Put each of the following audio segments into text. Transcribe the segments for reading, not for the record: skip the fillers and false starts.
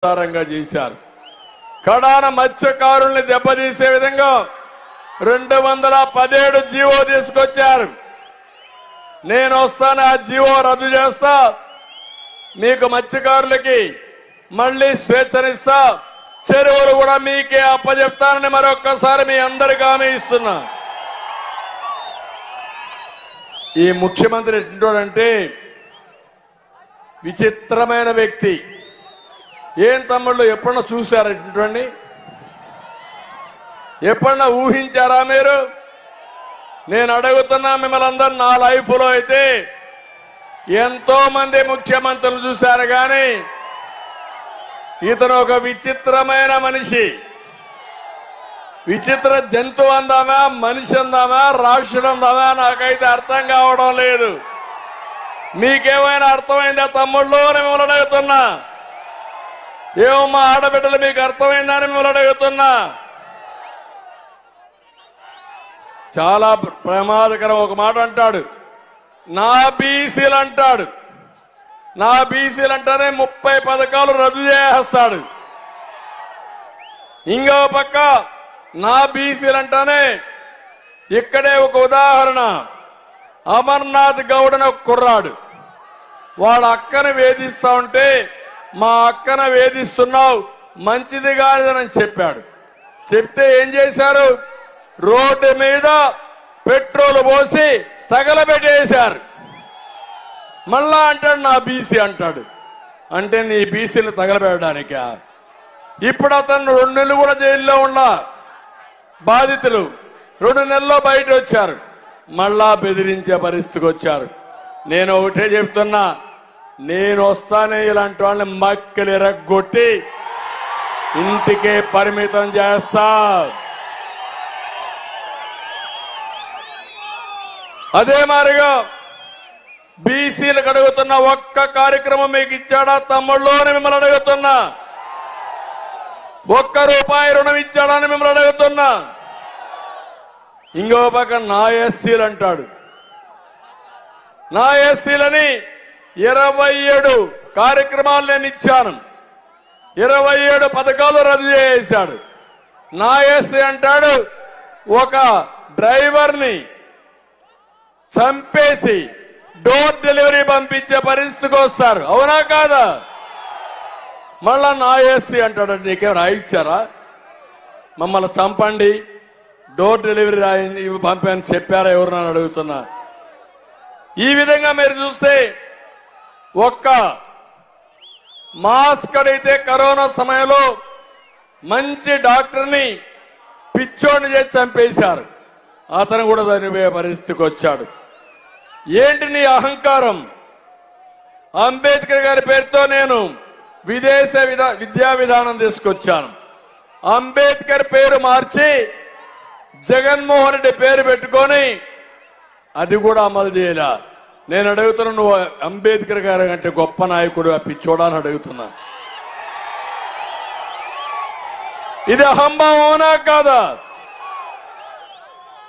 ఆధారంగా చేశారు. కడాన మత్స్యకారుల్ని దెబ్బతీసే విధంగా 217 జీవో తీసుకొచ్చారు. నేను వస్తాను, ఆ జీవో రద్దు చేస్తా, మీకు మత్స్యకారులకి మళ్లీ స్వేచ్ఛనిస్తా, చెరువులు కూడా మీకే అప్పచెప్తానని మరొక్కసారి మీ అందరికీ హామీ ఇస్తున్నా. ఈ ముఖ్యమంత్రి ఎట్లుంటాడంటే విచిత్రమైన వ్యక్తి. ఏం తమ్ముళ్ళు ఎప్పుడన్నా చూశారా ఇటువంటి? ఎప్పుడన్నా ఊహించారా మీరు? నేను అడుగుతున్నా మిమ్మల్ని అందరూ. నా లైఫ్ లో అయితే ఎంతో మంది ముఖ్యమంత్రులు చూశారు, కానీ ఇతను ఒక విచిత్రమైన మనిషి. విచిత్ర జంతువు అందామా, మనిషి అందామా, రాక్షసుడు అందామా, నాకైతే అర్థం కావడం లేదు. మీకేమైనా అర్థమైందా తమ్ముళ్ళు అని మిమ్మల్ని అడుగుతున్నా. ఏమో మా ఆడబిడ్డలు మీకు అర్థమైందా అని మిమ్మల్ని అడుగుతున్నా. చాలా ప్రమాదకరం. ఒక మాట అంటాడు, నా బీసీలు అంటాడు. నా బీసీలు అంటేనే 30 పథకాలు రద్దు చేస్తాడు. ఇంకో పక్క నా బీసీలు అంటేనే ఇక్కడే ఒక ఉదాహరణ. అమర్నాథ్ గౌడ్ అని ఒక కుర్రాడు, వాడు అక్కను వేధిస్తా ఉంటే, మా అక్కను వేధిస్తున్నావు మంచిది కాదని చెప్పాడు. చెప్తే ఏం చేశారు? రోడ్డు మీద పెట్రోల్ పోసి తగలబెట్టేశారు. మళ్ళా అంటాడు నా బీసీ అంటాడు. అంటే నీ బీసీని తగలబెట్టడానికా? ఇప్పుడు అతను 2 నెలలు కూడా జైల్లో ఉన్న బాధితులు 2 నెలల్లో బయట వచ్చారు. మళ్ళా బెదిరించే పరిస్థితికి వచ్చారు. నేను ఒకటే చెప్తున్నా, నేను వస్తానే ఇలాంటి వాళ్ళని మక్కలు ఎరగొట్టి ఇంటికే పరిమితం చేస్తా. అదే మారిగా బీసీలకు అడుగుతున్న ఒక్క కార్యక్రమం మీకు ఇచ్చాడా తమ్ముళ్ళు అని మిమ్మల్ని అడుగుతున్నా. ₹1 రుణం ఇచ్చాడా అని మిమ్మల్ని అడుగుతున్నా. ఇంకో పక్క నా ఎస్సీలు అంటాడు. నా ఎస్సీలని 27 కార్యక్రమాలు నేను ఇచ్చాను, 27 పథకాలు రద్దు చేశాడు. నా ఎస్సీ అంటాడు ఒక డ్రైవర్ని చంపేసి డోర్ డెలివరీ పంపించే పరిస్థితికి వస్తారు. అవునా కాదా? మళ్ళా నా ఎస్సీ అంటాడు. నీకేం రాయిచ్చారా? మమ్మల్ని చంపండి, డోర్ డెలివరీ రాయి పంపని చెప్పారా ఎవరు నన్ను అడుగుతున్నా. ఈ విధంగా మీరు చూస్తే ఒక్క మాస్క్ అడిగితే కరోనా సమయంలో మంచి డాక్టర్ని పిచ్చోడిని చేసి చంపేశారు. అతను కూడా చనిపోయే పరిస్థితికి వచ్చాడు. ఏంటి నీ అహంకారం? అంబేద్కర్ గారి పేరుతో నేను విదేశ విద్యా విధానం తీసుకొచ్చాను. అంబేద్కర్ పేరు మార్చి జగన్మోహన్ రెడ్డి పేరు పెట్టుకొని అది కూడా అమలు చేయలే. నేను అడుగుతున్నా, నువ్వు అంబేద్కర్ గారి కంటే గొప్ప నాయకుడు ఆ పిచ్చోడాని అడుగుతున్నా. ఇది అహంభావం అవునా కాదా?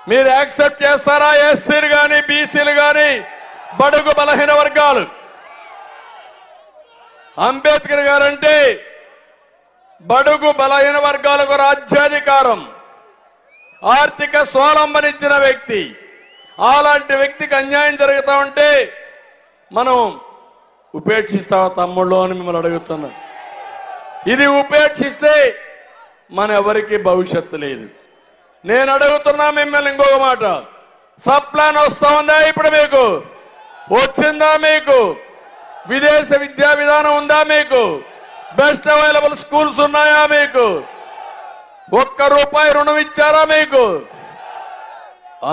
మీరు యాక్సెప్ట్ చేస్తారా? ఎస్సీలు గాని బీసీలు గాని బడుగు బలహీన వర్గాలు. అంబేద్కర్ గారంటే బడుగు బలహీన వర్గాలకు రాజ్యాధికారం, ఆర్థిక స్వావలంబనిచ్చిన వ్యక్తి. అలాంటి వ్యక్తికి అన్యాయం జరుగుతా ఉంటే మనం ఉపేక్షిస్తావా తమ్ముళ్ళు అని మిమ్మల్ని అడుగుతున్నా. ఇది ఉపేక్షిస్తే మన ఎవరికి భవిష్యత్తు లేదు. నేను అడుగుతున్నా మిమ్మల్ని ఇంకొక మాట, సబ్ ప్లాన్ వస్తా ఉందా? ఇప్పుడు మీకు వచ్చిందా? మీకు విదేశ విద్యా విధానం ఉందా? మీకు బెస్ట్ అవైలబుల్ స్కూల్స్ ఉన్నాయా? మీకు ₹1 రుణం ఇచ్చారా? మీకు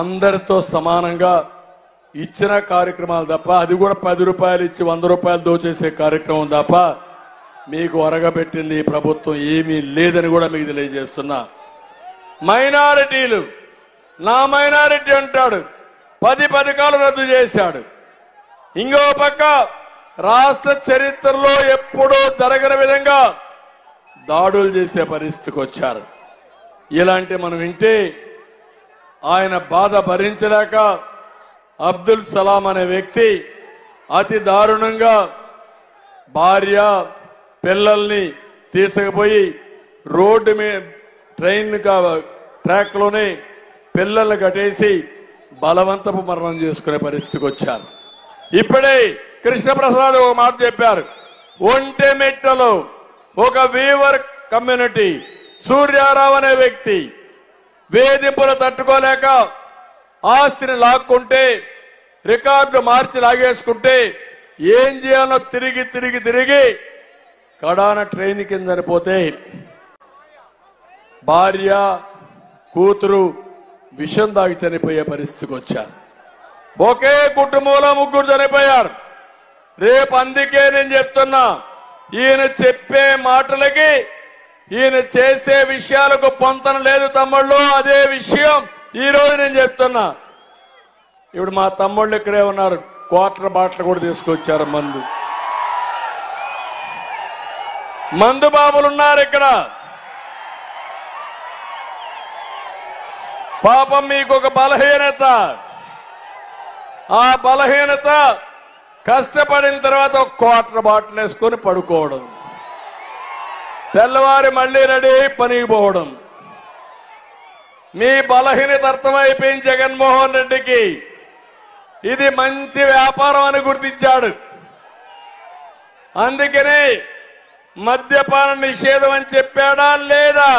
అందరితో సమానంగా ఇచ్చిన కార్యక్రమాలు తప్ప, అది కూడా ₹10 ఇచ్చి ₹100 దోచేసే కార్యక్రమం తప్ప మీకు ఒరగబెట్టింది ఈ ప్రభుత్వం ఏమీ లేదని కూడా మీకు తెలియజేస్తున్నా. మైనారిటీలు, నా మైనారిటీ అంటాడు, 10 పథకాలు రద్దు చేశాడు. ఇంకో పక్క రాష్ట్ర చరిత్రలో ఎప్పుడూ జరగని విధంగా దాడులు చేసే పరిస్థితికి వచ్చారు. ఇలాంటి మనం వింటే ఆయన బాధ భరించలేక అబ్దుల్ సలాం అనే వ్యక్తి అతి దారుణంగా భార్య పిల్లల్ని తీసుకుపోయి రోడ్డు మీద ట్రైన్ ట్రాక్ లోనే పిల్లలు కట్టేసి బలవంతపు మరణం చేసుకునే పరిస్థితికి వచ్చారు. ఇప్పుడే కృష్ణప్రసాద్ ఒక మాట చెప్పారు. ఒంటెమిట్టలో ఒక వీవర్ కమ్యూనిటీ సూర్యారావు అనే వ్యక్తి వేధింపులు తట్టుకోలేక ఆస్తిని లాక్కుంటే రికార్డు మార్చి లాగేసుకుంటే ఏం చేయాలో తిరిగి తిరిగి తిరిగి కడాన ట్రైన్ కింద చనిపోతే భార్య కూతురు విషం దాగి చనిపోయే పరిస్థితికి వచ్చారు. ఒకే కుటుంబంలో 3 చనిపోయారు. రేపు అందుకే నేను చెప్తున్నా, ఈయన చెప్పే మాటలకి ఈయన చేసే విషయాలకు పొంతన లేదు తమ్ముళ్ళు. అదే విషయం ఈ రోజు నేను చెప్తున్నా. ఇప్పుడు మా తమ్ముళ్ళు ఇక్కడే ఉన్నారు, క్వార్టర్ బాటిల్ కూడా తీసుకొచ్చారు. మందు బాబులు ఉన్నారు ఇక్కడ. పాపం మీకు ఒక బలహీనత, ఆ బలహీనత కష్టపడిన తర్వాత ఒక క్వార్టర్ బాటిల్ వేసుకొని పడుకోవడం, తెల్లవారి మళ్లీ రెడీ పనికి పోవడం. మీ బలహీనత అర్థమైపోయింది జగన్మోహన్ రెడ్డికి. ఇది మంచి వ్యాపారం అని గుర్తించాడు. అందుకనే మద్యపాన నిషేధం అని చెప్పాడా లేదా?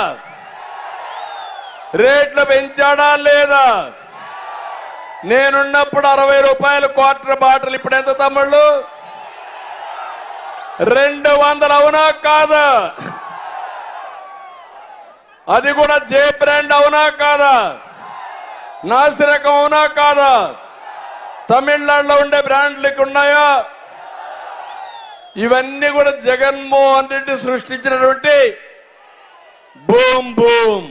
రేట్లు పెంచాడా లేదా? నేనున్నప్పుడు 60 రూపాయలు క్వార్టర్ బాటిల్, ఇప్పుడు ఎంత తమ్ముళ్ళు? 200. అవునా కాదా? అది కూడా జే బ్రాండ్ అవునా కాదా? నాసిరకం అవునా కాదా? తమిళనాడులో ఉండే బ్రాండ్లకి ఉన్నాయా? ఇవన్నీ కూడా జగన్మోహన్ రెడ్డి సృష్టించినటువంటి బూమ్ బూమ్